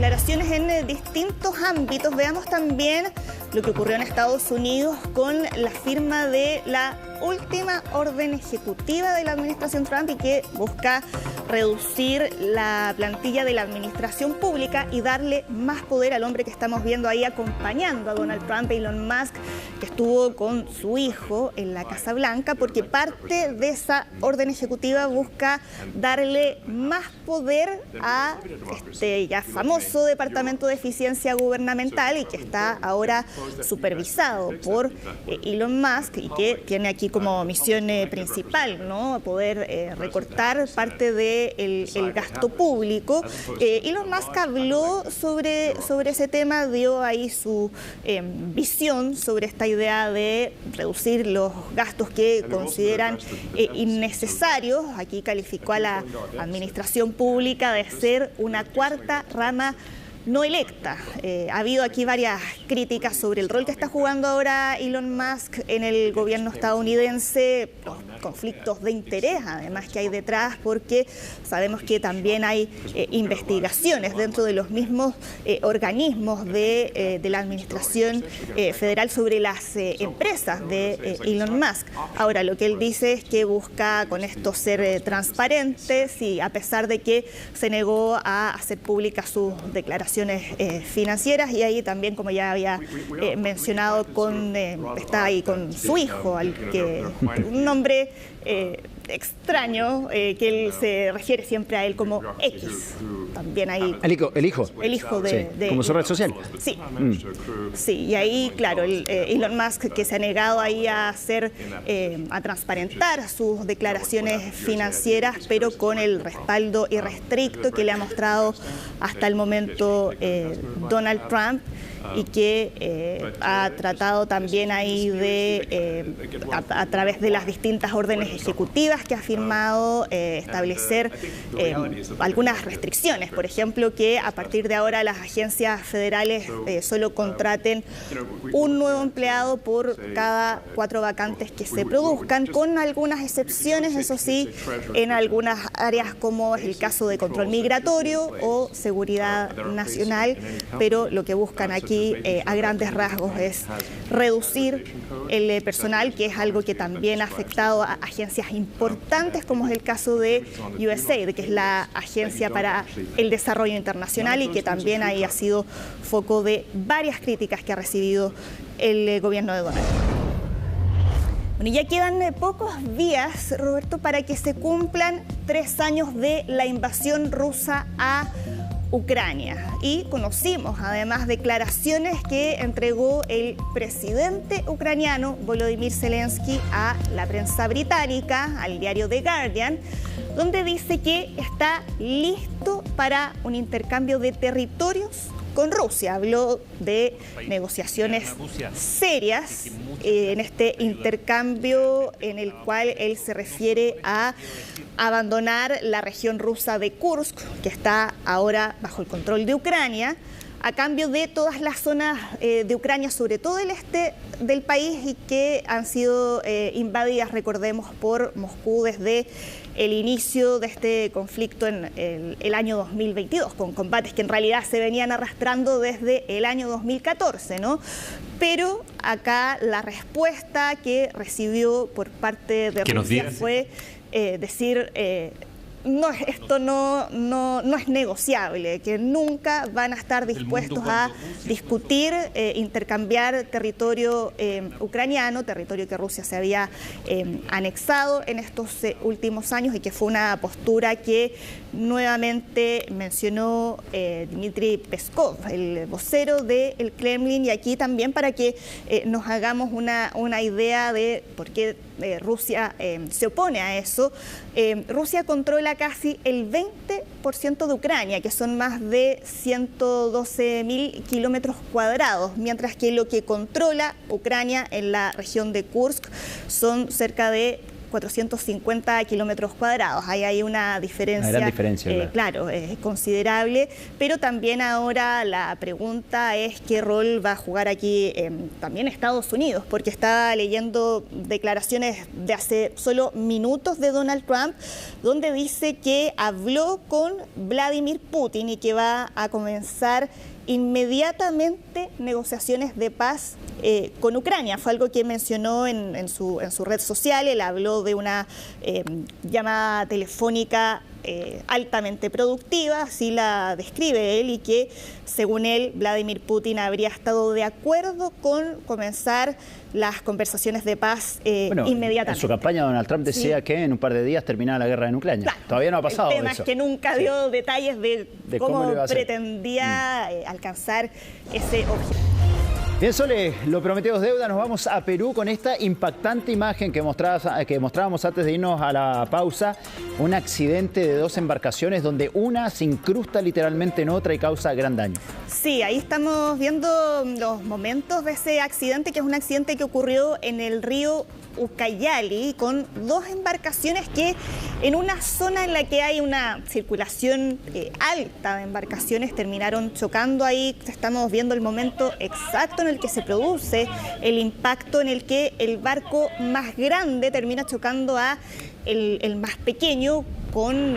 declaraciones en distintos ámbitos. Veamos también lo que ocurrió en Estados Unidos con la firma de la última orden ejecutiva de la administración Trump y que busca reducir la plantilla de la administración pública y darle más poder al hombre que estamos viendo ahí acompañando a Donald Trump, Elon Musk, que estuvo con su hijo en la Casa Blanca, porque parte de esa orden ejecutiva busca darle más poder a este ya famoso Departamento de Eficiencia Gubernamental y que está ahora supervisado por Elon Musk y que tiene aquí como misión principal, ¿no? Poder recortar parte del gasto público. Elon Musk habló sobre ese tema, dio ahí su visión sobre esta idea de reducir los gastos que consideran innecesarios. Aquí calificó a la administración pública de ser una cuarta rama no electa. Ha habido aquí varias críticas sobre el rol que está jugando ahora Elon Musk en el gobierno estadounidense, los conflictos de interés además que hay detrás, porque sabemos que también hay investigaciones dentro de los mismos organismos de la administración federal sobre las empresas de Elon Musk. Ahora, lo que él dice es que busca con esto ser transparentes y a pesar de que se negó a hacer públicas sus declaraciones financieras, y ahí también, como ya había mencionado, está ahí con su hijo, al que un nombre extraño, que él se refiere siempre a él como X. También ahí. El hijo. El hijo de como su red social. Sí. Sí, y ahí, claro, Elon Musk, que se ha negado ahí a transparentar sus declaraciones financieras, pero con el respaldo irrestricto que le ha mostrado hasta el momento Donald Trump, y que ha tratado también ahí de, a través de las distintas órdenes ejecutivas que ha firmado, establecer algunas restricciones. Por ejemplo, que a partir de ahora las agencias federales solo contraten un nuevo empleado por cada 4 vacantes que se produzcan, con algunas excepciones, eso sí, en algunas áreas como es el caso de control migratorio o seguridad nacional, pero lo que buscan aquí a grandes rasgos es reducir el personal, que es algo que también ha afectado a agencias importantes como es el caso de USAID, que es la agencia para el desarrollo internacional y que también ahí ha sido foco de varias críticas que ha recibido el gobierno de Donald Trump. Bueno, ya quedan pocos días, Roberto, para que se cumplan 3 años de la invasión rusa a Ucrania, y conocimos además declaraciones que entregó el presidente ucraniano Volodymyr Zelensky a la prensa británica, al diario The Guardian, donde dice que está listo para un intercambio de territorios con Rusia. Habló de negociaciones serias en este intercambio, en el cual él se refiere a abandonar la región rusa de Kursk, que está ahora bajo el control de Ucrania, a cambio de todas las zonas de Ucrania, sobre todo el este del país, y que han sido invadidas, recordemos, por Moscú desde el inicio de este conflicto en el año 2022, con combates que en realidad se venían arrastrando desde el año 2014, ¿no? Pero acá la respuesta que recibió por parte de Rusia fue decir... no, esto no es negociable, que nunca van a estar dispuestos a discutir, intercambiar territorio ucraniano, territorio que Rusia se había anexado en estos últimos años, y que fue una postura que nuevamente mencionó Dmitry Peskov, el vocero del Kremlin, y aquí también para que nos hagamos una idea de por qué Rusia se opone a eso. Rusia controla casi el 20% de Ucrania, que son más de 112.000 kilómetros cuadrados, mientras que lo que controla Ucrania en la región de Kursk son cerca de 450 kilómetros cuadrados. Ahí hay una diferencia, gran diferencia, claro, considerable, pero también ahora la pregunta es qué rol va a jugar aquí también Estados Unidos, porque estaba leyendo declaraciones de hace solo minutos de Donald Trump, donde dice que habló con Vladimir Putin y que va a comenzar inmediatamente negociaciones de paz con Ucrania. Fue algo que mencionó en su red social. Él habló de una llamada telefónica altamente productiva, así la describe él, y que según él Vladimir Putin habría estado de acuerdo con comenzar las conversaciones de paz inmediatamente. En su campaña Donald Trump decía que en un par de días terminaba la guerra en Ucrania. Claro, todavía no ha pasado eso. El tema es que nunca dio detalles de cómo pretendía alcanzar ese objetivo. Bien, Sole, lo prometido es deuda. Nos vamos a Perú con esta impactante imagen que mostrábamos antes de irnos a la pausa. Un accidente de 2 embarcaciones donde una se incrusta literalmente en otra y causa gran daño. Sí, ahí estamos viendo los momentos de ese accidente, que es un accidente que ocurrió en el río Ucayali, con 2 embarcaciones que en una zona en la que hay una circulación alta de embarcaciones terminaron chocando. Ahí estamos viendo el momento exacto en el que se produce el impacto, en el que el barco más grande termina chocando a el más pequeño, con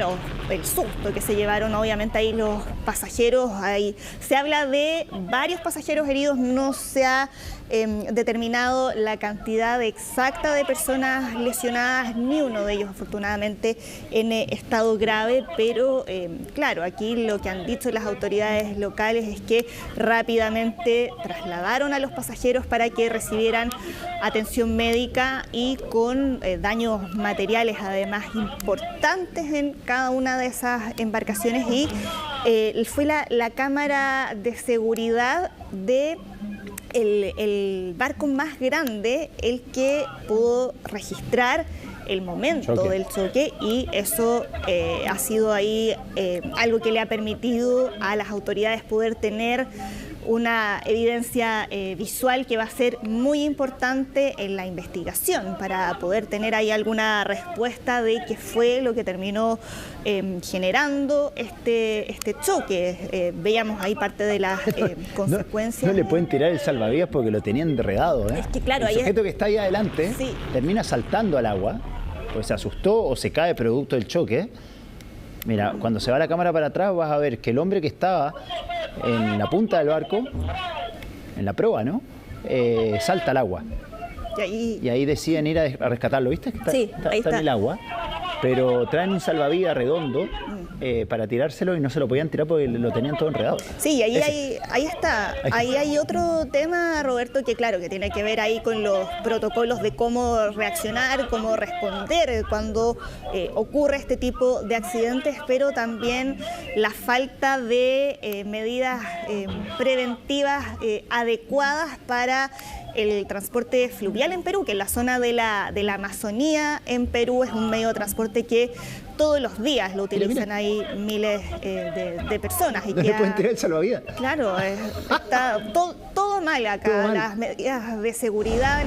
el susto que se llevaron obviamente ahí los pasajeros. Ahí se habla de varios pasajeros heridos, no se ha determinado la cantidad exacta de personas lesionadas, ni uno de ellos afortunadamente en estado grave, pero claro, aquí lo que han dicho las autoridades locales es que rápidamente trasladaron a los pasajeros para que recibieran atención médica y con daños materiales además importantes en cada una de esas embarcaciones, y fue la cámara de seguridad de el barco más grande el que pudo registrar el momento del choque, y eso ha sido ahí algo que le ha permitido a las autoridades poder tener una evidencia visual que va a ser muy importante en la investigación para poder tener ahí alguna respuesta de qué fue lo que terminó generando este choque. Veíamos ahí parte de las consecuencias. No le pueden tirar el salvavidas porque lo tenían enredado. Es que claro, el sujeto que está ahí adelante termina saltando al agua, pues se asustó o se cae producto del choque. Mira, cuando se va la cámara para atrás vas a ver que el hombre que estaba en la punta del barco, en la proa, ¿no? Salta al agua. Y ahí deciden ir a rescatarlo. ¿Viste? Está en el agua. Pero traen un salvavidas redondo para tirárselo y no se lo podían tirar porque lo tenían todo enredado. Sí, ahí está. Ahí hay otro tema, Roberto, que claro, que tiene que ver ahí con los protocolos de cómo reaccionar, cómo responder cuando ocurre este tipo de accidentes, pero también la falta de medidas preventivas adecuadas para el transporte fluvial en Perú, que en la zona de la Amazonía en Perú es un medio de transporte que todos los días lo utilizan ahí miles de personas. Y no le pueden tirar el salvavidas. Claro, está todo mal acá, las medidas de seguridad.